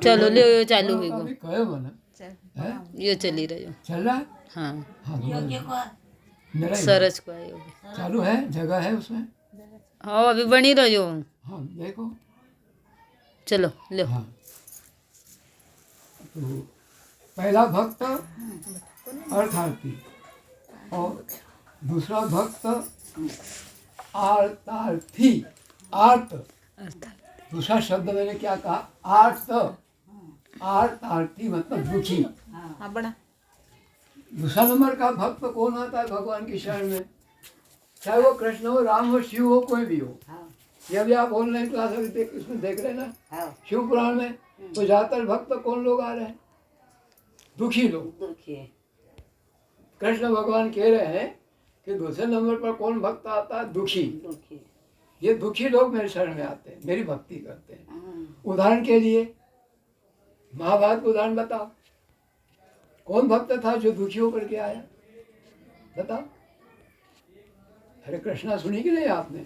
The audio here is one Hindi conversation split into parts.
चलो ले चालू हो गयो कयो મને હે ये चली रहो चल रहा है हाँ मेरा सरस को आयो चालू है जगह है उसमें हाँ अभी बनी रहो हाँ देखो चलो लो हाँ तो पहला भक्त अर्थार्थी और दूसरा भक्त आर्तार्थी आर्त दूसरा शब्द मैंने क्या कहा आर्त आर्तार्थी मतलब दुखी हाँ बड़ा दूसरा नंबर का भक्त कौन आता है भगवान की शरण में चाहे वो कृष्ण हो राम हो शिव हो कोई भी हो ये भी आप ऑनलाइन क्लास अभी इसमें देख रहे हैं ना शिव पुराण में तो ज्यादातर भक्त कौन लोग आ रहे हैं दुखी लोग कृष्ण भगवान कह रहे हैं कि दूसरे नंबर पर कौन भक्त आता है दुखी ये दुखी लोग मेरे शरण में आते हैं मेरी भक्ति करते हैं उदाहरण के लिए महाभारत का उदाहरण बताओ कौन भक्त था जो दुखी होकर के आया बताओ अरे कृष्णा सुनी कि नहीं आपने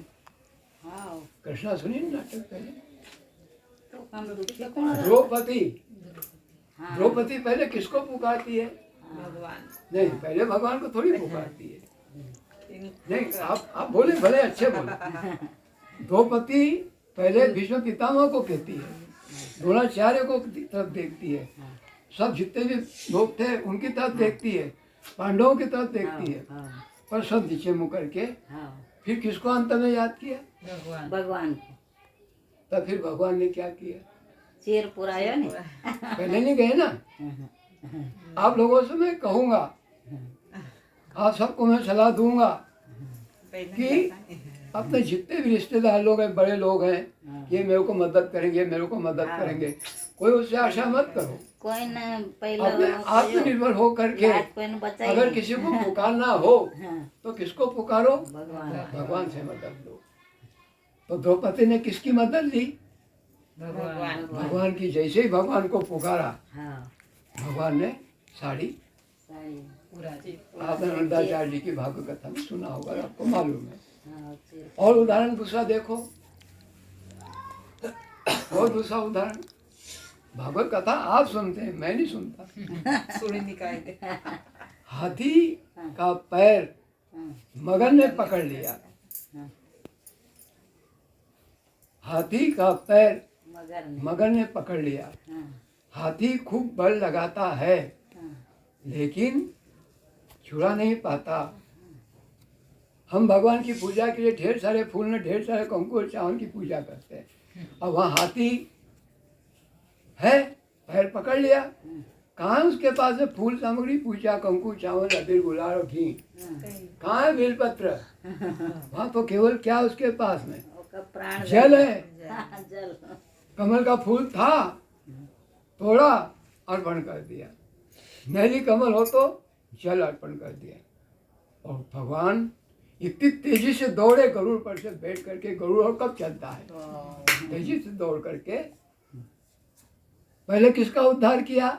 कृष्णा सुनी नाटक पहले द्रौपदी पहले किसको पुकारती है भगवान नहीं पहले भगवान को थोड़ी पुकारती है नहीं आप बोले भले अच्छे बोले द्रौपदी पहले भीष्म पितामह को कहती है द्रोणाचार्य को तरफ देखती है सब जितने भी लोग थे उनकी तरफ देखती है पांडवों की तरफ देखती है पर सब नीचे मुँह करके फिर किसको अंत में याद किया भगवान तब फिर भगवान ने क्या किया चेर पुराया ने पहले नहीं गए ना आप लोगों से मैं कहूँगा आप सबको मैं सलाह दूंगा कि अपने जितने भी रिश्तेदार लोग हैं बड़े लोग हैं ये मेरे को मदद करेंगे मेरे को मदद करेंगे कोई उससे आशा मत करो कोई न अपने आत्मनिर्भर हो करके अगर किसी को पुकारना हो तो किसको पुकारो भगवान से मदद लो तो द्रौपदी ने किसकी मदद ली भगवान की जैसे ही भगवान को पुकारा भगवान ने साड़ी आपने नंदाचार्य जी की भागवत कथा में सुना होगा आपको मालूम है और उदाहरण दूसरा देखो और दूसरा उदाहरण भागवत कथा आप सुनते हैं मैं नहीं सुनता सुनी निकाय हाथी का पैर मगर ने पकड़ लिया हाथी का पैर मगर ने पकड़ लिया हाथी खूब बल लगाता है लेकिन छुड़ा नहीं पाता हम भगवान की पूजा के लिए ढेर सारे फूल ने ढेर सारे कंकु और चावल की पूजा करते हैं और वहाँ हाथी है पैर पकड़ लिया कहाँ है उसके पास है फूल सामग्री पूजा कंकु चावल अबीर गुलाल और घी कहाँ है बेलपत्र वहाँ तो केवल क्या उसके पास में जल है कमल का फूल था तोड़ा अर्पण कर दिया मैली कमल हो तो जल अर्पण कर दिया और भगवान इतनी तेजी से दौड़े गरुड़ पर से बैठ करके गरुड़ और कब चलता है तेजी से दौड़ करके पहले किसका उद्धार किया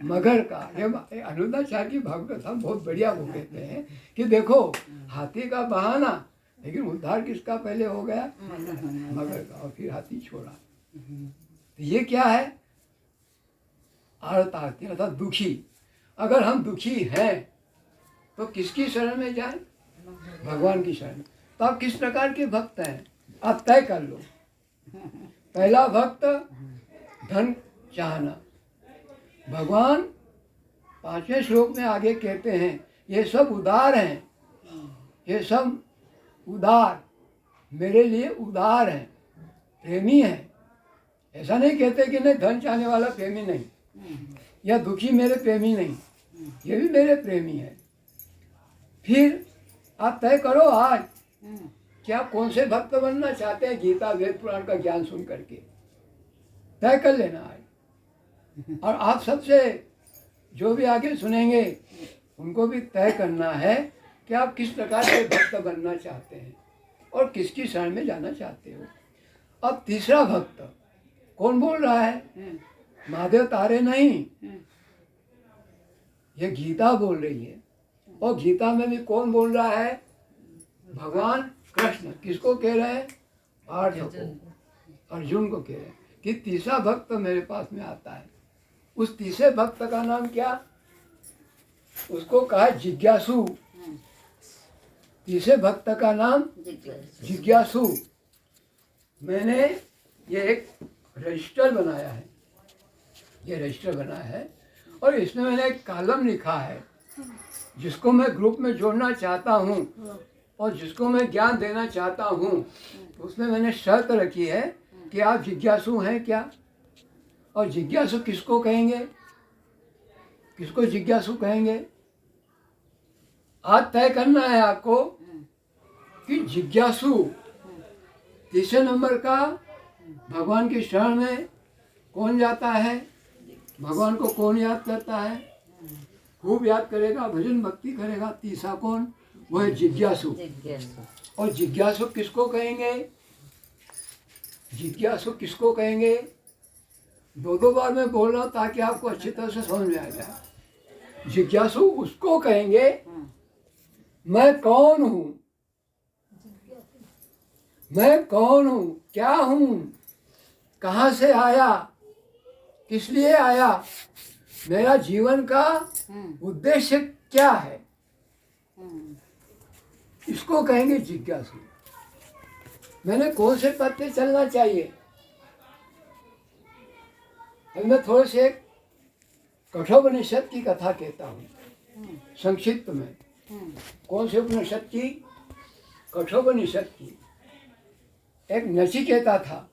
मगर का ये अनुदाचार्य की भागवत कथा बहुत बढ़िया वो कहते हैं कि देखो हाथी का बहाना लेकिन उद्धार किसका पहले हो गया मगर का और फिर हाथी छोड़ा तो ये क्या है आर्तार्थी अर्थात दुखी अगर हम दुखी हैं तो किसकी शरण में जाएं भगवान की शरण तो आप किस प्रकार के भक्त हैं आप तय कर लो पहला भक्त धन चाहना भगवान 5वें श्लोक में आगे कहते हैं ये सब उदार हैं ये सब उदार मेरे लिए उदार हैं प्रेमी हैं ऐसा नहीं कहते कि नहीं धन चाहने वाला प्रेमी नहीं या दुखी मेरे प्रेमी नहीं ये भी मेरे प्रेमी है फिर आप तय करो आज कि आप कौन से भक्त बनना चाहते हैं गीता वेद पुराण का ज्ञान सुन करके तय कर लेना आज और आप सबसे जो भी आगे सुनेंगे उनको भी तय करना है कि आप किस प्रकार के भक्त बनना चाहते हैं और किसकी शरण में जाना चाहते हो अब तीसरा भक्त कौन बोल रहा है महादेव तारे नहीं ये गीता बोल रही है और गीता में भी कौन बोल रहा है भगवान कृष्ण किसको कह रहे हैं पार्थ को अर्जुन को कह रहे हैं कि तीसरा भक्त मेरे पास में आता है। उस तीसरे भक्त का नाम क्या? उसको कहा जिज्ञासु। तीसरे भक्त का नाम जिज्ञासु। मैंने ये एक रजिस्टर बनाया है, ये रजिस्टर बनाया है और इसमें मैंने एक कॉलम लिखा है जिसको मैं ग्रुप में जोड़ना चाहता हूँ और जिसको मैं ज्ञान देना चाहता हूँ। उसमें मैंने शर्त रखी है कि आप जिज्ञासु हैं क्या? और जिज्ञासु किसको कहेंगे? किसको जिज्ञासु कहेंगे? आज तय करना है आपको कि जिज्ञासु तीसरे नंबर का भगवान की शरण में कौन जाता है, भगवान को कौन याद करता है, खूब याद करेगा, भजन भक्ति करेगा। तीसरा कौन? वो है जिज्ञासु। और जिज्ञासु किसको कहेंगे? जिज्ञासु किसको कहेंगे? दो बार मैं बोल रहा हूँ ताकि आपको अच्छी तरह से समझ में आ जाए। जिज्ञासु उसको कहेंगे मैं कौन हूँ, मैं कौन हूँ, क्या हूँ, कहाँ से आया, किस लिए आया, मेरा जीवन का उद्देश्य क्या है, इसको कहेंगे जिज्ञासु। मैंने कौन से पथ पे चलना चाहिए? अब मैं थोड़े से कठोपनिषद की कथा कहता हूँ संक्षिप्त में। कौन से उपनिषद की? कठोपनिषद की। एक नचिकेता था।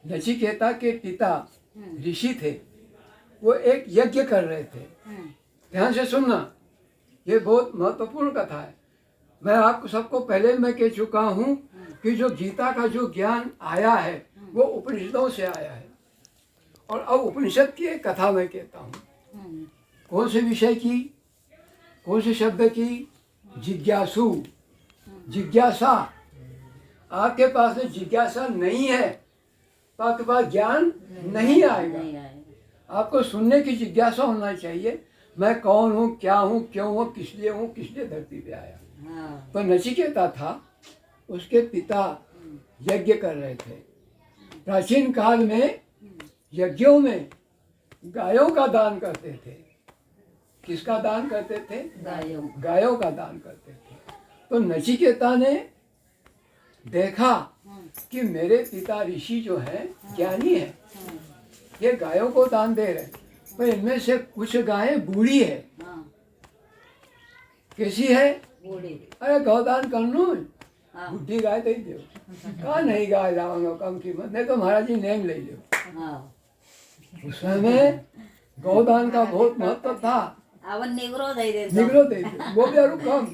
नचिकेता के पिता ऋषि थे। वो एक यज्ञ कर रहे थे। ध्यान से सुनना, ये बहुत महत्वपूर्ण कथा है। मैं आपको सबको पहले मैं कह चुका हूँ कि जो गीता का जो ज्ञान आया है वो उपनिषदों से आया है। और अब उपनिषद की एक कथा मैं कहता हूँ। कौन से विषय की? कौन से शब्द की? जिज्ञासु, जिज्ञासा। आपके पास में जिज्ञासा नहीं है तो आपके पास ज्ञान नहीं आएगा। आपको सुनने की जिज्ञासा होना चाहिए। मैं कौन हूँ, क्या हूँ, क्यों हूँ, किस लिए धरती पे आया। तो नचिकेता था, उसके पिता यज्ञ कर रहे थे। प्राचीन काल में यज्ञों में गायों का दान करते थे। किसका दान करते थे? गायों का दान करते थे। तो नचिकेता ने देखा कि मेरे पिता ऋषि जो है, ज्ञानी है, ये गायों को दान दे रहे, पर इनमें से कुछ गायें बूढ़ी है। कैसी है? अरे गौदान कर लूँ, बुढ़ी गाय दे दो। कहा नहीं, गाय लाओ कम कीमत, नहीं तो महाराज जी नेम ले लो। उस समय गौदान का बहुत महत्व था। निगरो दे दो, वो भी और कम।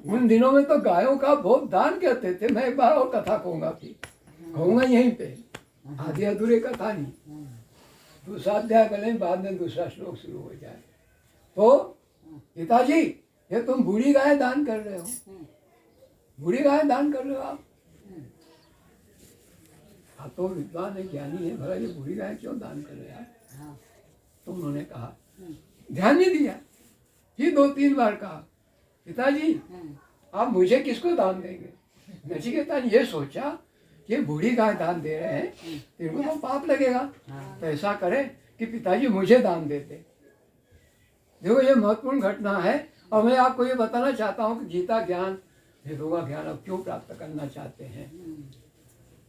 उन दिनों में तो गायों का बहुत दान करते थे। मैं एक बार और कथा कहूँगा यहीं पे, आधी अधूरी कथा नहीं। दूसरा अध्याय बने, बाद में दूसरा श्लोक शुरू हो जाए। तो पिताजी, ये तुम बूढ़ी गाय दान कर रहे हो, बूढ़ी गाय दान कर रहे हो आप तो विद्वान है, ज्ञानी है, भला ये बूढ़ी गाय क्यों दान कर रहे हैं? तो उन्होंने कहा, ध्यान नहीं दिया, ये 2-3 बार कहा, पिताजी आप मुझे किसको दान देंगे? नचिकेता ने ये सोचा कि बूढ़ी गाय दान दे रहे हैं, इनको तो पाप लगेगा। तो ऐसा करे कि पिताजी मुझे दान देते। देखो ये महत्वपूर्ण घटना है और मैं आपको ये बताना चाहता हूँ कि गीता ज्ञान, वेदों का ज्ञान आप क्यों प्राप्त करना चाहते हैं,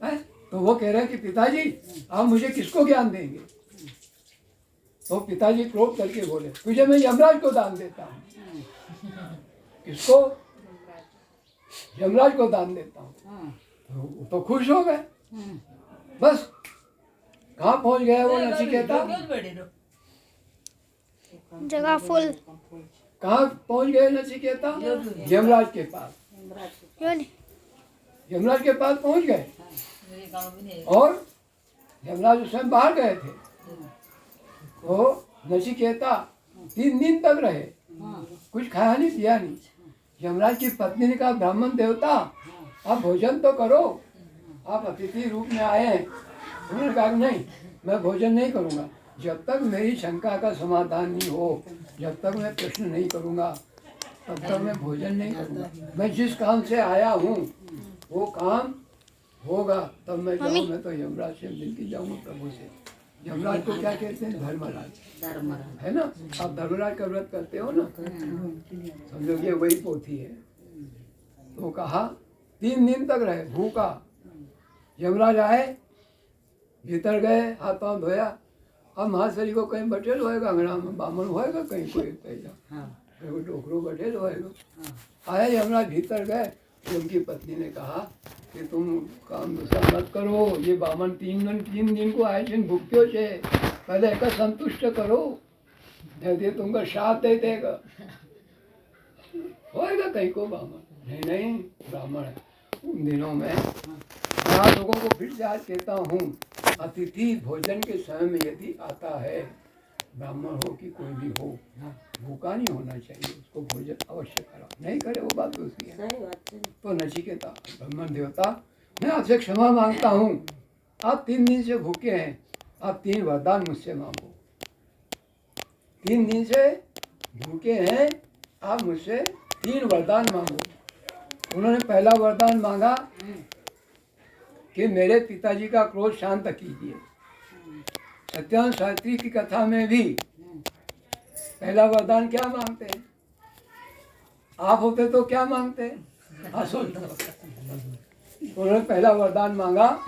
है? तो वो कह रहे हैं कि पिताजी आप मुझे किसको ज्ञान देंगे? तो पिताजी क्रोध करके बोले, तुझे मैं यमराज को दान देता हूँ। किसको? यमराज को दान देता हूँ। तो खुश हो गए। बस कहाँ पहुँच गया वो नचिकेता? जगह फुल। कहाँ पहुँच गए नचिकेता? यमराज के पास। यमराज के पास पहुँच गए और यमराज उस समय बाहर गए थे। तो नचिकेता 3 दिन तक रहे, कुछ खाया नहीं पिया नहीं। यमराज की पत्नी ने कहा, ब्राह्मण देवता आप भोजन तो करो, आप अतिथि रूप में आए हैं। उन्होंने कहा नहीं, मैं भोजन नहीं करूँगा जब तक मेरी शंका का समाधान नहीं हो, जब तक मैं प्रश्न नहीं करूँगा तब तक मैं भोजन नहीं करूँगा। मैं जिस काम से आया हूँ वो काम होगा तब मैं जाऊँ, मैं तो यमराज से मिलकर जाऊँगा प्रभु से। यमराज को क्या कहते हैं? धर्मराज, धर्मराज है ना। आप धर्मराज का व्रत करते हो ना, समझो ये वही पोथी है। तो कहा 3 दिन तक रहे भूखा। यमराज आए, भीतर गए, हाथ पाँव धोया। अब महाशरी को कहीं बैठेल होएगा, अंगना में बामन होएगा, कहीं कोई कहीं डोकरो बैठेल होएगा। आए यमराज, भीतर गए तो उनकी पत्नी ने कहा कि तुम काम दूसरा मत करो, ये बामन 3 दिन को आए थे भूख्यो से, पहले एक संतुष्ट करो, यदि तुमको साथ दे देगा होएगा कहीं को बामन। नहीं ब्राह्मण है। उन दिनों में आप लोगों को फिर से आज कहता हूँ, अतिथि भोजन के समय में यदि आता है, ब्राह्मण हो कि कोई भी हो, भूखा नहीं होना चाहिए, उसको भोजन अवश्य करा। नहीं करे वो बात दूसरी है। तो नचिकेता, ब्राह्मण देवता, मैं आपसे क्षमा मांगता हूँ, आप 3 दिन से भूखे हैं, आप 3 वरदान मुझसे मांगो। 3 दिन से भूखे हैं, आप मुझसे 3 वरदान मांगो। उन्होंने पहला वरदान मांगा कि मेरे पिताजी का क्रोध शांत कीजिए। सत्यानंद शास्त्री की कथा में भी पहला वरदान क्या मांगते हैं? आप होते तो क्या मांगते हैं? उन्होंने पहला वरदान मांगा,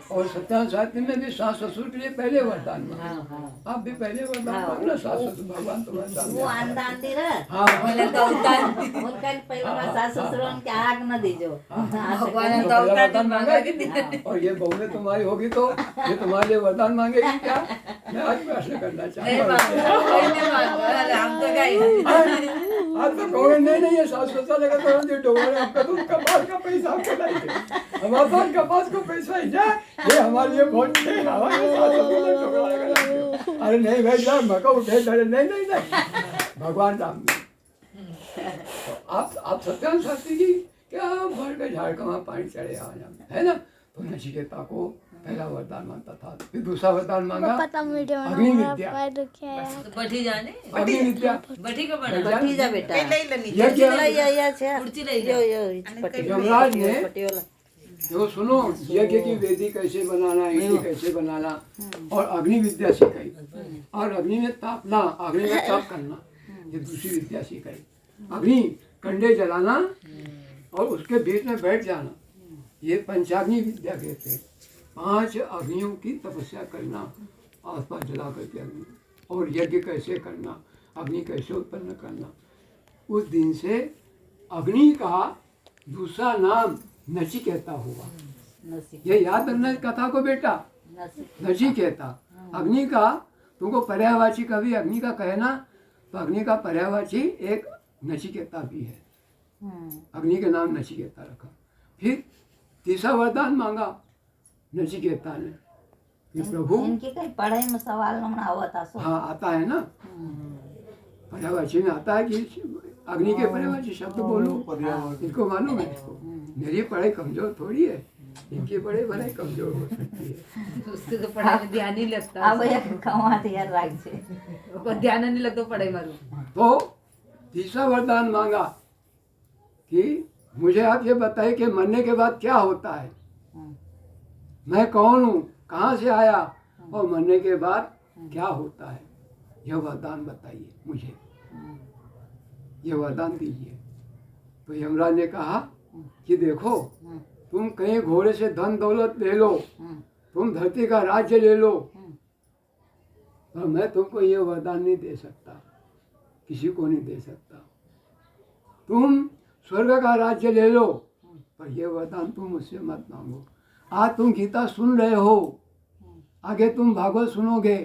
और सत्यानंद शास्त्री में भी सास ससुर के लिए पहले वरदान मांगा। आप भी पहले वरदान मांगना, सास ससुर भगवान तुम्हारे सामने। वो आंधी रहा। हाँ, उनका पहले बार सास ससुर उनके आग न दीजो। भगवान तो पहला वरदान मांगा कि नहीं? और ये बहुएं तुम्हारी होगी तो ये तुम्हारे लिए वरदान मांगेगी क्या? मैं आज प्रश्न करना चाहता हूँ। आप तो कहोगे नहीं ये सास ससुर लगा तो जो डोगरे आपका तो कपास का पैसा आपको लाइए, हमारे कपास को पैसा ही जाए, ये हमारे लिए बहुत है। अरे नहीं भाई साहब, मका उठे डरे, नहीं भगवान राम ने। तो आप सत्यानंद शास्त्री जी क्या भर के झाड़का पानी चढ़े आ जाए, है ना। तो नचिकेता को पहला वरदान मांगता था। फिर दूसरा वरदान मांगा अग्नि विद्या। बढ़ी जाने अग्नि विद्या बढ़ी का बड़ा बैठी जा बेटा। यमराज ने जो सुनो, यज्ञ की वेदी कैसे बनाना, ईंटें कैसे बनाना, और अग्नि विद्या सिखाई। और अग्नि में तापना, अग्नि में ताप करना, ये दूसरी विद्या सिखाई। अग्नि कंडे जलाना और उसके बीच में बैठ जाना, ये पंचाग्नि विद्या कहते हैं। 5 अग्नियों की तपस्या करना, आसपास जला करके अग्नि, और यज्ञ कैसे करना, अग्नि कैसे उत्पन्न करना। उस दिन से अग्नि का दूसरा नाम नचिकेता हुआ। ये याद रखना कथा को बेटा, नचिकेता। अग्नि का तुमको पर्यायवाची कभी अग्नि का कहना, तो अग्नि का पर्यायवाची एक नचिकेता भी है। अग्नि के नाम नचिकेता रखा। फिर तीसरा वरदान मांगा नचिकेता ने कि प्रभु, इनकी कहीं पढ़ाई में सवाल नंबर आवता सो। हाँ आता है ना, पर्यायवाची में आता है कि अग्नि के पर्यायवाची शब्द बोलो, इनको मालूम है। इसको मेरी पढ़ाई कमजोर थोड़ी है, इनकी पढ़ाई भले कमजोर हो सकती है। उसके तो पढ़ाई में ध्यान नहीं लगता, अब ये कमा यार राग से उसको ध्यान नहीं लगता पढ़ाई मारू। तो तीसरा वरदान मांगा कि मुझे आप ये बताइए कि मरने के बाद क्या होता है, मैं कौन हूँ, कहाँ से आया, और मरने के बाद क्या होता है, यह वरदान बताइए मुझे, ये वरदान दीजिए। तो यमराज ने कहा कि देखो, तुम कहीं घोड़े से धन दौलत ले लो, तुम धरती का राज्य ले लो, पर मैं तुमको ये वरदान नहीं दे सकता, किसी को नहीं दे सकता। तुम स्वर्ग का राज्य ले लो, पर ये वरदान तुम मुझसे मत मांगो। आज तुम गीता सुन रहे हो, आगे तुम भागवत सुनोगे,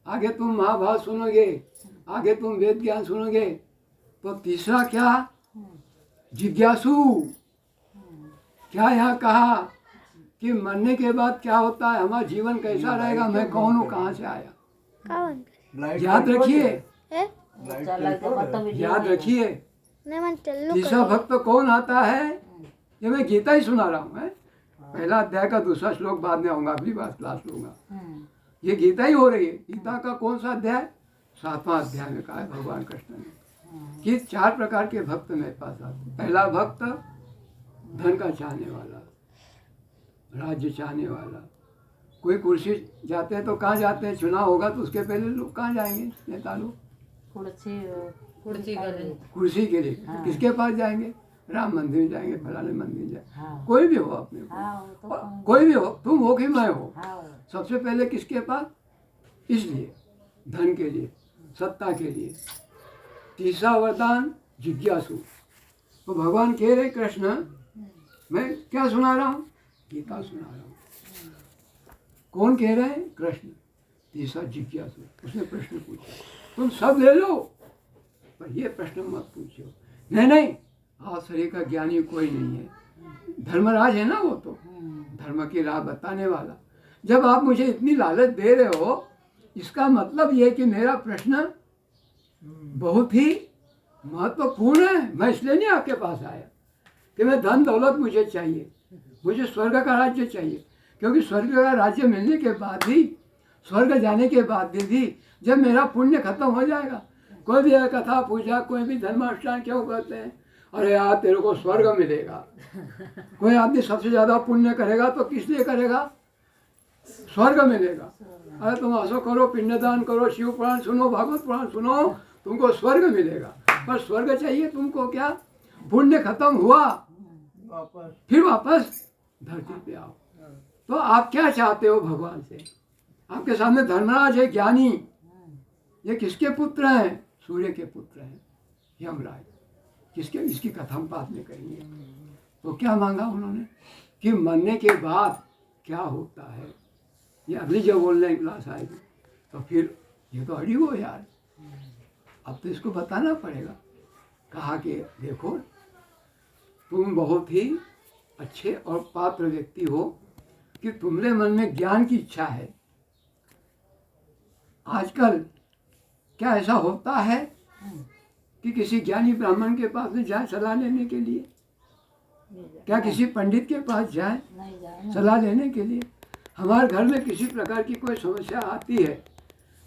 आगे तुम महाभारत सुनोगे, आगे तुम वेद ज्ञान सुनोगे। तो तीसरा क्या, जिज्ञासु, क्या यहाँ कहा कि मरने के बाद क्या होता है, हमारा जीवन कैसा रहेगा, मैं कौन हूँ, कहाँ से आया। याद रखिए, याद रखिए। तीसरा भक्त कौन आता है, ये मैं गीता ही सुना रहा हूँ। पहला अध्याय का दूसरा श्लोक बाद में आऊंगा, अगली बार क्लास लूंगा। ये गीता ही हो रही है। गीता का कौन सा अध्याय, 7वां अध्याय में कहा है भगवान कृष्ण ने कि 4 प्रकार के भक्त मेरे पास आते। पहला भक्त धन का चाहने वाला, राज्य चाहने वाला। कोई कुर्सी जाते हैं तो कहाँ जाते हैं? चुनाव होगा तो उसके पहले लोग कहाँ जाएंगे? नेता लोग कुर्सी करें। कुर्सी के लिए हाँ। किसके पास जाएंगे? राम मंदिर जाएंगे, फलाने मंदिर जाएंगे। हाँ। कोई भी हो अपने को, हाँ, वो तो और कोई भी हो, तुम हो कि मैं हो, हाँ, सबसे पहले किसके पास? इसलिए धन के लिए, सत्ता के लिए। तीसरा वरदान जिज्ञासु। तो भगवान कह रहे कृष्ण, मैं क्या सुना रहा हूँ? गीता सुना रहा हूँ। कौन कह रहे हैं? कृष्ण। तीसरा जिज्ञासु। उसने प्रश्न पूछा, तुम सब ले लो पर ये प्रश्न मत पूछो। नहीं नहीं, आज शरीर का ज्ञानी कोई नहीं है। धर्मराज है ना वो, तो धर्म की राह बताने वाला। जब आप मुझे इतनी लालच दे रहे हो, इसका मतलब ये कि मेरा प्रश्न बहुत ही महत्वपूर्ण है। मैं इसलिए नहीं आपके पास आया कि मैं धन दौलत मुझे चाहिए, मुझे स्वर्ग का राज्य चाहिए। क्योंकि स्वर्ग का राज्य मिलने के बाद ही, स्वर्ग जाने के बाद भी जब मेरा पुण्य खत्म हो जाएगा, कोई भी कथा पूजा, कोई भी धर्मानुष्ठान क्यों करते हैं? अरे यार तेरे को स्वर्ग मिलेगा। कोई आदमी सबसे ज़्यादा पुण्य करेगा तो किस लिए करेगा? स्वर्ग मिलेगा। अरे तुम ऐसा करो, पिंडदान करो, शिव पुराण सुनो, भागवत पुराण सुनो, तुमको स्वर्ग मिलेगा। पर स्वर्ग चाहिए तुमको क्या? पुण्य खत्म हुआ फिर वापस धरती पे आओ। तो आप क्या चाहते हो भगवान से? आपके सामने धर्मराज है, ज्ञानी। ये किसके पुत्र हैं? सूर्य के पुत्र हैं, यमराज। किसके? इसकी कथा हम बाद में करेंगे। तो क्या मांगा उन्होंने कि मरने के बाद क्या होता है? ये अगली जब ऑनलाइन क्लास आएगी तो फिर ये तो अड़ी हो यार, अब तो इसको बताना पड़ेगा। कहा कि देखो तुम बहुत ही अच्छे और पात्र व्यक्ति हो कि तुम्हारे मन में ज्ञान की इच्छा है। आजकल क्या ऐसा होता है कि किसी ज्ञानी ब्राह्मण के पास में जाए सलाह लेने के लिए? क्या किसी पंडित के पास जाए सलाह लेने के लिए? हमारे घर में किसी प्रकार की कोई समस्या आती है,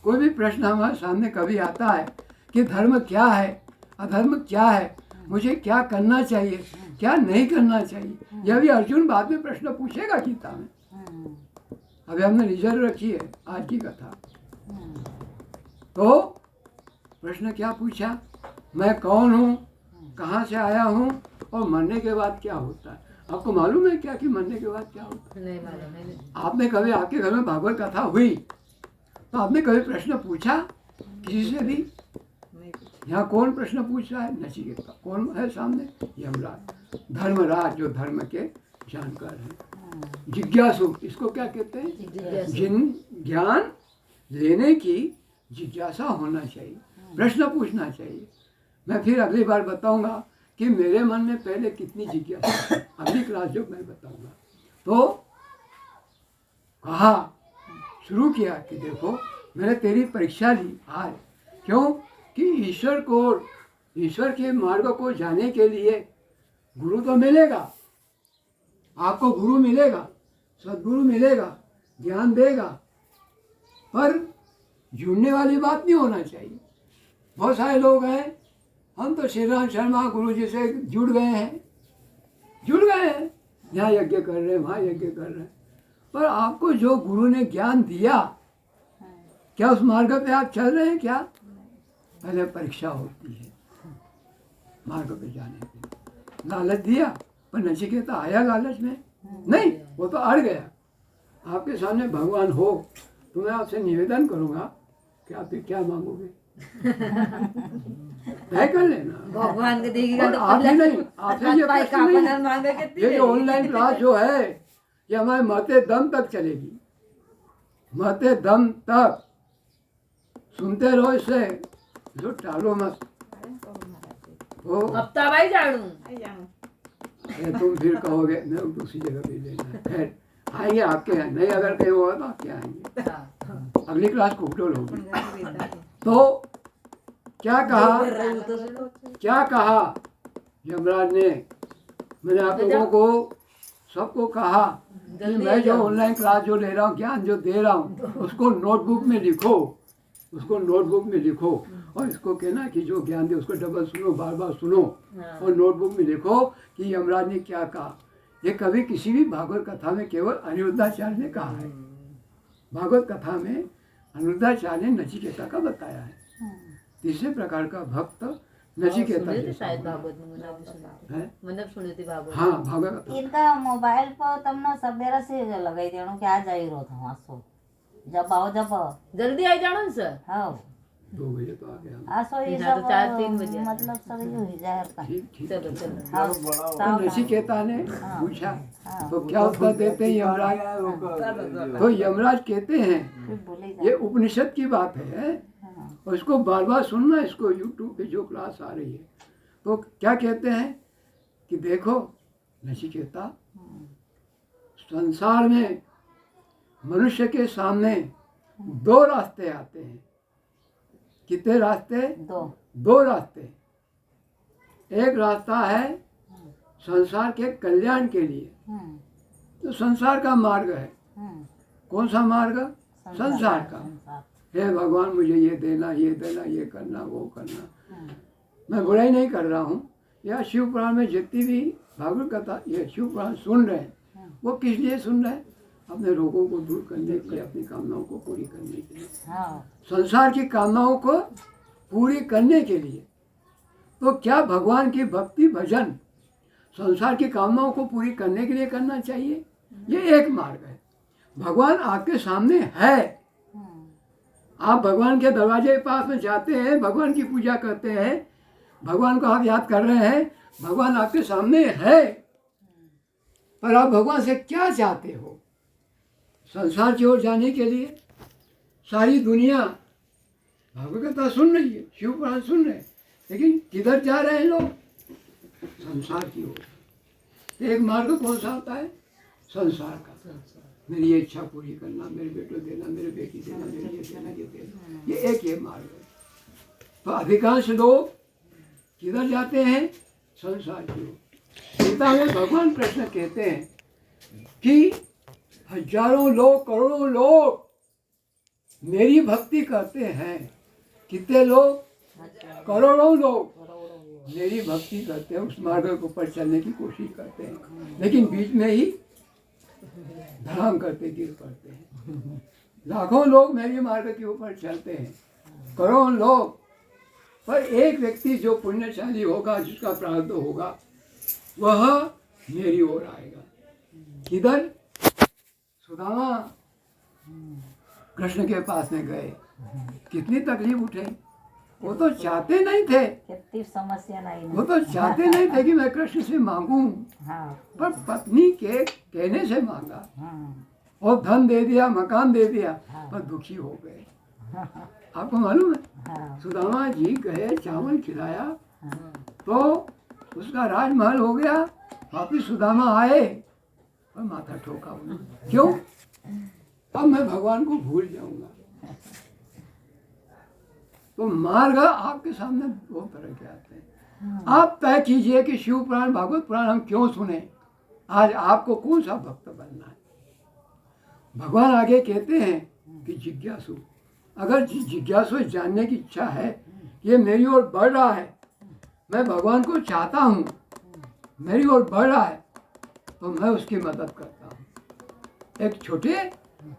कोई भी प्रश्न हमारे सामने कभी आता है कि धर्म क्या है, अधर्म क्या है, मुझे क्या करना चाहिए, क्या नहीं करना चाहिए, यह भी अर्जुन बाद में प्रश्न पूछेगा गीता में। अभी हमने रिजर्व रखी है आज की कथा। तो प्रश्न क्या पूछा? मैं कौन हूँ, कहाँ से आया हूँ और मरने के बाद क्या होता है? आपको मालूम है क्या कि मरने के बाद क्या होता है? नहीं मालूम है। आपने कभी, आपके घर में भागवत कथा हुई तो आपने कभी प्रश्न पूछा किसी से भी? यहाँ कौन प्रश्न पूछ रहा है? नचिकेता। कौन है सामने? यमराज, धर्मराज, जो धर्म के जानकार हैं। जिज्ञासु, इसको क्या कहते हैं? जिन ज्ञान लेने की जिज्ञासा होना चाहिए, प्रश्न पूछना चाहिए। मैं फिर अगली बार बताऊंगा कि मेरे मन में पहले कितनी जिज्ञासा, अगली क्लास जो मैं बताऊंगा। तो कहा, शुरू किया कि देखो मैंने तेरी परीक्षा ली आज। क्यों? कि ईश्वर के मार्ग को जाने के लिए गुरु तो मिलेगा, आपको गुरु मिलेगा, सदगुरु मिलेगा, ज्ञान देगा, पर जुड़ने वाली बात नहीं होना चाहिए। बहुत सारे लोग हैं, हम तो श्री राम शर्मा गुरु जी से जुड़ गए हैं, यहाँ यज्ञ कर रहे हैं, वहाँ यज्ञ कर रहे हैं, पर आपको जो गुरु ने ज्ञान दिया, क्या उस मार्ग पे आप चल रहे हैं? क्या पहले परीक्षा होती है मार्ग पे जाने की। लालच दिया, पर नचिकेता आया लालच में? नहीं, वो तो अड़ गया। आपके सामने भगवान हो तो मैं आपसे निवेदन करूंगा कि आप क्या मांगोगे तय कर लेना। भगवान के देखेगा तो आप ही नहीं, आपसे ये प्रश्न नहीं। मांगे कितनी ये जो ऑनलाइन क्लास जो है ये हमारे मरते दम तक चलेगी, मरते दम तक सुनते रहो इसे, जो टालो मत। ओ हफ्ता भाई झाड़ू। तुम फिर कहोगे मैं दूसरी जगह भी लेना है। खैर आएंगे आपके यहाँ, नहीं अगर कहीं होगा तो आपके आएंगे। अगली क्लास कुकटोल होगी। तो क्या कहा यमराज ने? मैंने आप लोगों को सबको कहा कि मैं जो ऑनलाइन क्लास जो ले रहा हूँ, ज्ञान जो दे रहा हूँ, उसको नोटबुक में लिखो, और इसको कहना कि जो ज्ञान दे उसको डबल सुनो, बार बार सुनो, और नोटबुक में लिखो कि यमराज ने क्या कहा। ये कभी किसी भी भागवत कथा में केवल अनिरुद्धाचार्य ने कहा है। भागवत कथा में अनिरुद्धाचार्य ने नचिकेता का बताया है। तीसरे प्रकार का भक्त नचिकेता सुने थे जैसा शायद होना है। भागवत में मैंने भी सुना था। हैं? मैंने सुनी थी भागवत। हाँ भागवत इनका मोबाइल पर तमने सवेरा से लगाई देनो कि आज आई रो था आसो जब आओ जब जल्दी आई जानो सर। हाँ 2 बजे तो आ गया। आसो ये यहाँ तो सब 4-3 बजे। मतलब सब ये हुई जाहिर का ठीक ठीक। चलो चलो। हाँ तो ताव नचिकेता ने हाँ। पूछा हाँ। तो क्या उत्तर देते हैं यमराज? तो यमराज कहते हैं फिर भूले ये जा उपनिषद की बात है हाँ और इसको बार बार सुनना। इसको यूट्यूब पे जो क्लास आ रही है तो क्या कहते हैं कि देखो नचिकेता, संसार में मनुष्य के सामने 2 रास्ते आते हैं। कितने रास्ते? दो 2 रास्ते। एक रास्ता है संसार के कल्याण के लिए, तो संसार का मार्ग है। कौन सा मार्ग? संसार का। हे भगवान मुझे ये देना, ये देना, ये करना, वो करना। मैं बुराई नहीं कर रहा हूँ। या शिव पुराण में जितनी भी भागवत कथा ये शिव पुराण सुन रहे हैं वो किस लिए सुन रहे हैं? अपने रोगों को दूर करने के लिए, अपनी कामनाओं को पूरी करने के लिए, हाँ संसार की कामनाओं को पूरी करने के लिए। तो क्या भगवान की भक्ति भजन संसार की कामनाओं को पूरी करने के लिए करना चाहिए? ये एक मार्ग है। भगवान आपके सामने है, आप भगवान के दरवाजे के पास में जाते हैं, भगवान की पूजा करते हैं, भगवान को आप याद कर रहे हैं, भगवान आपके सामने है। पर आप भगवान से क्या चाहते हो? संसार की ओर जाने के लिए सारी दुनिया भागवत कथा सुन रही है, शिव पुराण सुन रहे हैं, लेकिन किधर जा रहे हैं लोग? संसार की ओर। एक मार्ग कौन सा होता है? संसार का। मेरी ये इच्छा पूरी करना, मेरे बेटो देना, मेरे बेटी देना, मेरे ये देना, ये देना, ये एक ये मार्ग है। तो अधिकांश लोग किधर जाते हैं? संसार की ओर। गीता में भगवान कृष्ण कहते हैं कि हजारों लोग, करोड़ों लोग मेरी भक्ति करते हैं। कितने लोग? करोड़ों लोग मेरी भक्ति करते हैं, उस मार्ग के ऊपर चलने की कोशिश करते हैं, लेकिन बीच में ही धड़ाम करते गिर पड़ते हैं। लाखों लोग मेरे मार्ग के ऊपर चलते हैं, करोड़ों लोग, पर एक व्यक्ति जो पुण्यशाली होगा, जिसका प्रारब्ध होगा, वह मेरी ओर आएगा। किधर? सुदामा कृष्ण के पास में गए, कितनी तकलीफ उठे। वो तो चाहते नहीं थे, कितनी समस्या नहीं वो तो चाहते नहीं थे कि मैं कृष्ण से मांगूं, हाँ पर पत्नी के कहने से मांगा हाँ और धन दे दिया, मकान दे दिया, पर दुखी हो गए। आपको मालूम है, हाँ सुदामा जी गए, चावल खिलाया तो उसका राजमहल हो गया। वापिस सुदामा आए और माथा ठोका उन्होंने। क्यों? अब मैं भगवान को भूल जाऊंगा। तो मार्ग आपके सामने 2 तरह के आते हैं। आप तय कीजिए कि शिव पुराण, भागवत पुराण हम क्यों सुने। आज आपको कौन सा भक्त बनना है? भगवान आगे कहते हैं कि जिज्ञासु, अगर जिज्ञासु जानने की इच्छा है, ये मेरी ओर बढ़ रहा है, मैं भगवान को चाहता हूँ, मेरी ओर बढ़ रहा है, तो मैं उसकी मदद करता हूँ। एक छोटे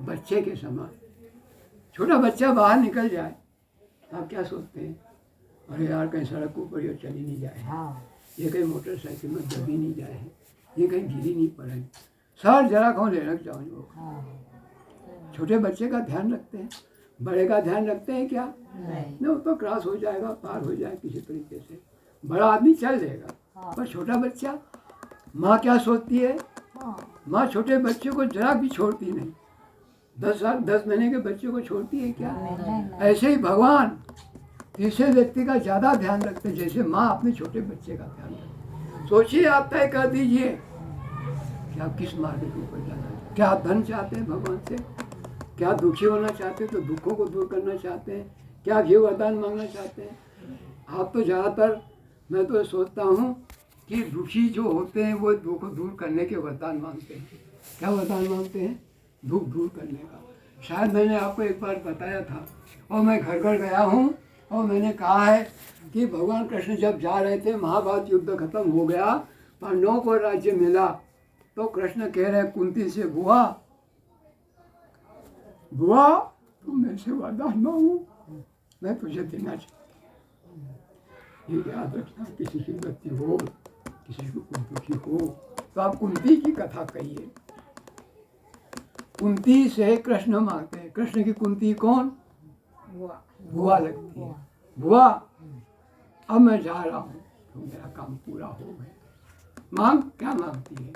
बच्चे के समान। छोटा बच्चा बाहर निकल जाए, आप क्या सोचते हैं? अरे यार, कहीं सड़क के ऊपर ये चली नहीं जाए, ये कहीं मोटरसाइकिल में दबी नहीं जाए, ये कहीं गिरी नहीं पड़े, सर जरा कौन ले रख जाओ। छोटे बच्चे का ध्यान रखते हैं, बड़े का ध्यान रखते हैं क्या? नहीं, वो तो क्रॉस हो जाएगा, पार हो जाए किसी तरीके से, बड़ा आदमी चल लेगा, पर छोटा बच्चा। माँ क्या सोचती है? माँ छोटे बच्चे को जरा भी छोड़ती नहीं। 10 महीने के बच्चे को छोड़ती है क्या? ऐसे ही भगवान तीसरे व्यक्ति का ज़्यादा ध्यान रखते हैं, जैसे माँ अपने छोटे बच्चे का ध्यान रखते हैं। सोचिए, आप तय कर दीजिए कि आप किस मार्ग के ऊपर जाना है। क्या आप धन चाहते हैं भगवान से? क्या दुखी होना चाहते हैं तो दुखों को दूर करना चाहते हैं? क्या घी वरदान मांगना चाहते हैं? आप तो ज़्यादातर, मैं तो सोचता हूँ कि दुखी जो होते हैं वो दुख को दूर करने के वरदान मांगते हैं। क्या वरदान मांगते हैं? दुख दूर करने का। शायद मैंने आपको एक बार बताया था, और मैं घर घर गया हूँ और मैंने कहा है कि भगवान कृष्ण जब जा रहे थे, महाभारत युद्ध खत्म हो गया, पांडवों को राज्य मिला, तो कृष्ण कह रहे हैं कुंती से, बुआ बुआ तुम मेरे से वरदान मांगो, मैं तुझे देना चाहती हूँ। ये याद रखना, किसी की मृत्यु हो, किसी को कुछ दुखी हो तो आप कुंती की कथा कहिए। कुंती से कृष्ण मांगते हैं। कृष्ण की कुंती कौन? बुआ लगती है। बुआ अब मैं जा रहा हूँ तो मेरा काम पूरा हो गया। मांग, क्या मांगती है?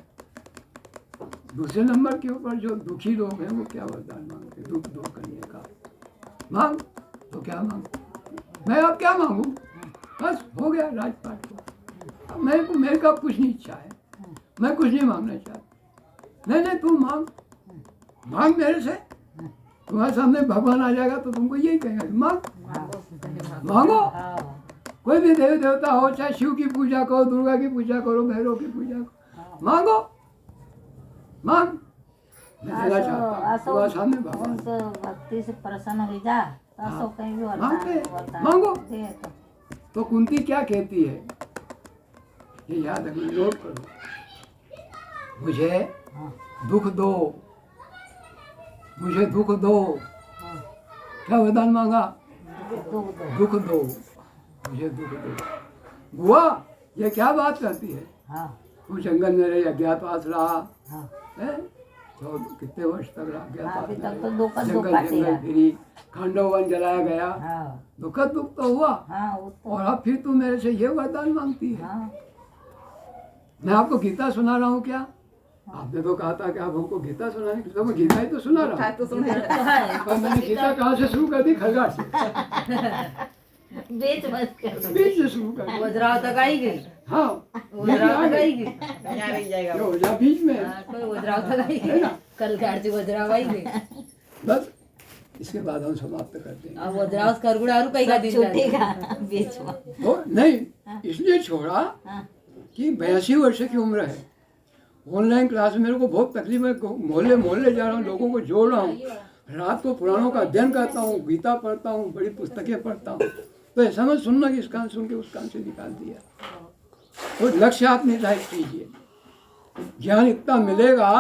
दूसरे नंबर के ऊपर जो दुखी लोग हैं वो क्या वरदान मांगते? दुख दूर करने का। मांग तो क्या मांग? मैं अब क्या मांगू? बस हो गया राजपाट को। अब मेरे का कुछ नहीं इच्छा है, मैं कुछ नहीं मांगना चाहता। नहीं तू मांग, मांग मेरे से। तुम्हारे सामने भगवान आ जाएगा तो तुमको यही कहेगा, मांग मांगो। कोई भी देवी देवता हो, चाहे शिव की पूजा करो, दुर्गा की पूजा करो, भैरव की पूजा करो, मांगो मांग। मैं देना चाहता हूँ तुम्हारे सामने भगवान। भक्ति से प्रसन्न हो जा तो कहीं भी मांगो। तो कुंती क्या कहती है ये याद रखो, नोट करो। मुझे दुख दो, मुझे दुख दो। क्या वरदान मांगा? दुख दो, मुझे दुख दो। बुआ ये क्या बात करती है? तू जंगल में रही, अज्ञातवास रहा है, तो कितने वर्ष तक रहा अज्ञातवास, जंगल फिरी, खंडो वन जलाया गया, दुख तो हुआ। और अब फिर तू मेरे से ये वरदान मांगती है? मैं आपको गीता सुना रहा हूँ क्या? आपने तो कहा था कि आप हमको गीता सुनाने, तो मैं गीता ही तो सुना रहा हूँ। पर मैंने गीता कहाँ से शुरू कर दी? खरगाट से। बीच मत कर, बीच से शुरू कर दी। वज्राव तक आई गई। हाँ वज्राव तक आई गई। हो जा बीच में। कोई वज्राव तक आई गई। कल घाट से वज्राव आई गई। बस इसके बाद हम समाप्त करते हैं। अब वज्राव करगुड़ारू कहीं का दिन छूटेगा बीच में। तो नहीं इसलिए छोड़ा कि 82 वर्ष की उम्र है। ऑनलाइन क्लास में मेरे को बहुत तकलीफ है, मोहल्ले मोहल्ले जा रहा हूँ, लोगों को जोड़ रहा हूँ, रात को पुराणों का अध्ययन करता हूँ, गीता पढ़ता हूँ, बड़ी पुस्तकें पढ़ता हूँ। तो ऐसा मत सुनना कि इस कान सुन के उस कान से निकाल दिया। तो लक्ष्य आप निर्धारित कीजिए। ज्ञान इतना मिलेगा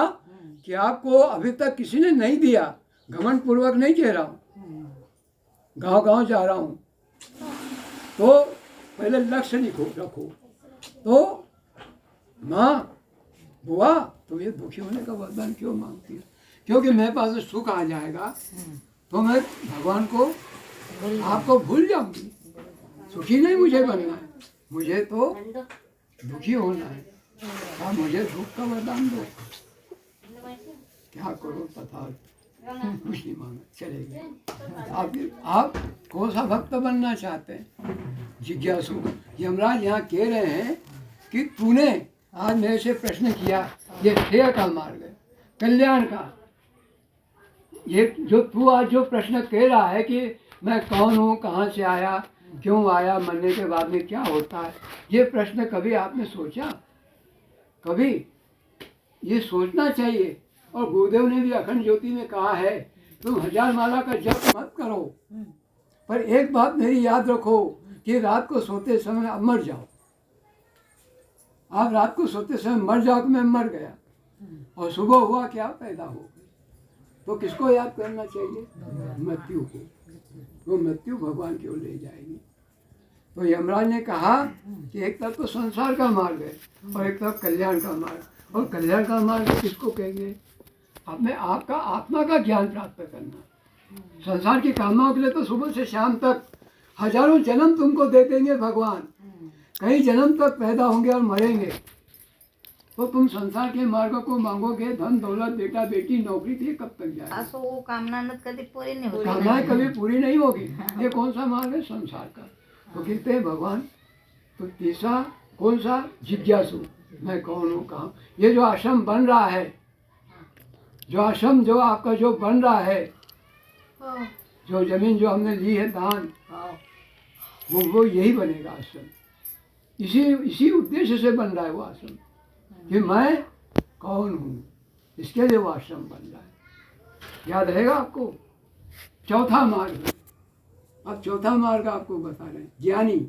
कि आपको अभी तक किसी ने नहीं दिया। घमंड पूर्वक नहीं कह रहा हूँ, गांव गांव जा रहा हूँ। तो पहले लक्ष्य लिखो रखो। तो माँ बुआ तुम ये दुखी होने का वरदान क्यों मांगती हो? क्योंकि मेरे पास सुख आ जाएगा तो मैं भगवान को आपको भूल जाऊंगी। सुखी नहीं मुझे बनना है, मुझे तो दुखी होना है। आप मुझे दुख का वरदान दो। क्या करो तथा कुछ नहीं मांगा, चले गए। आप कौन सा भक्त बनना चाहते हैं? जिज्ञासु। यमराज यहाँ कह रहे हैं कि तूने आज मेरे से प्रश्न किया, ये श्रेय का मार्ग है, कल्याण का। ये जो तू आज जो प्रश्न कह रहा है कि मैं कौन हूँ, कहाँ से आया, क्यों आया, मरने के बाद में क्या होता है, ये प्रश्न कभी आपने सोचा? कभी ये सोचना चाहिए। और गुरुदेव ने भी अखंड ज्योति में कहा है तुम 1000 माला का जप मत करो, पर एक बात मेरी याद रखो कि रात को सोते समय आप मर जाओ। आप रात को सोते समय मर जाओ, मैं मर गया और सुबह हुआ क्या पैदा हो गई, तो किसको याद करना चाहिए? मृत्यु को। वो मृत्यु भगवान की ओर ले जाएगी। तो यमराज ने कहा कि एक तरफ तो संसार का मार्ग है और एक तरफ कल्याण का मार्ग। और कल्याण का मार्ग किसको कहेंगे? अपने आप का आत्मा का ज्ञान प्राप्त करना। संसार की कामनाओं के लिए तो सुबह से शाम तक हजारों जन्म तुमको दे देंगे भगवान, कई जन्म तक पैदा होंगे और मरेंगे। तो तुम संसार के मार्ग को मांगोगे, धन दौलत बेटा बेटी नौकरी थी, कब तक जाएगा? वो कामना कभी पूरी नहीं होती, कामनाएं कभी पूरी नहीं होगी। ये कौन सा मार्ग है? संसार का। तो कहते हैं भगवान तो तीसरा कौन सा? जिज्ञासु। मैं कौन हूँ, कहाँ? ये जो आश्रम बन रहा है, जो आश्रम जो आपका जो बन रहा है, जो जमीन जो हमने ली है दान, वो यही बनेगा आश्रम। इसी उद्देश्य से बन रहा है वो आश्रम कि मैं कौन हूँ, इसके लिए वो आश्रम बन रहा है। याद रहेगा आपको? चौथा मार्ग। अब चौथा मार्ग आपको बता रहे हैं। ज्ञानी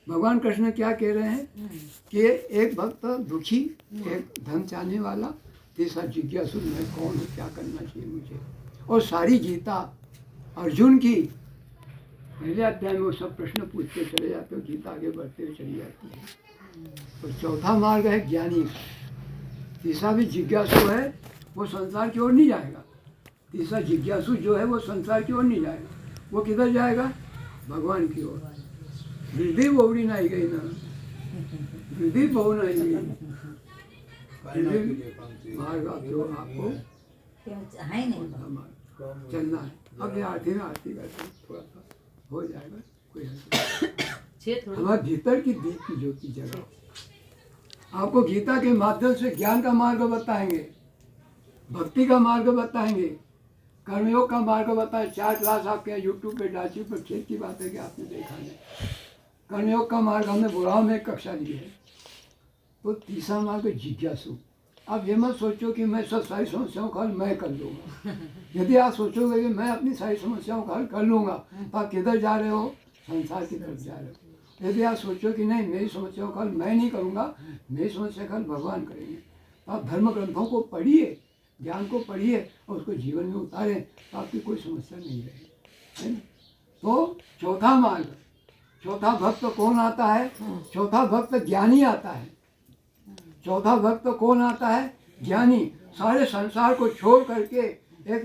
भगवान कृष्ण क्या कह रहे हैं कि एक भक्त दुखी, एक धन चाहने वाला, तीसरा जिज्ञासु, मैं कौन हूँ, क्या करना चाहिए मुझे। और सारी गीता अर्जुन की पहले अध्याय में वो सब प्रश्न पूछते चले जाते हो, गीता आगे बढ़ते हुए चली जाती है। और चौथा मार्ग है ज्ञानी का। तीसरा भी जिज्ञासु है, वो संसार की ओर नहीं जाएगा। तीसरा जिज्ञासु जो है वो संसार की ओर नहीं जाएगा, वो किधर जाएगा? भगवान की ओर। वृद्धि बहुड़ी नहीं गई ना, वृद्धि बहु नहीं गई, मार्ग आपको है नहीं चलना है। अब ये आरती में आरती करते हैं, थोड़ा सा हो जाएगा, कोई हमारे भीतर की दीप की ज्योति जगह। आपको गीता के माध्यम से ज्ञान का मार्ग बताएंगे, भक्ति का मार्ग बताएंगे, कर्मयोग का मार्ग बताए। 4 क्लास आपके यहाँ यूट्यूब पे डाची पर खेत की बात है कि आपने देखा नहीं। कर्मयोग का मार्ग हमने बुराव में एक कक्षा ली है। तो तीसरा मार्ग जिज्ञासु। आप ये मत सोचो कि मैं सब सारी समस्याओं का हल मैं कर लूँगा। यदि आप सोचोगे कि मैं अपनी सारी समस्याओं का हल कर लूँगा, तो आप किधर जा रहे हो? संसार की तरफ जा रहे हो। यदि आप सोचो कि नहीं, मेरी समस्याओं का हल मैं नहीं करूँगा, मेरी समस्या का हल भगवान करेंगे, तो आप धर्म ग्रंथों को पढ़िए, ज्ञान को पढ़िए और उसको जीवन में उतारें, तो आपकी कोई समस्या नहीं रहेगी, है ना। तो चौथा मार्ग, चौथा भक्त कौन आता है? चौथा भक्त ज्ञानी आता है। चौथा भक्त कौन आता है? ज्ञानी। सारे संसार को छोड़ करके एक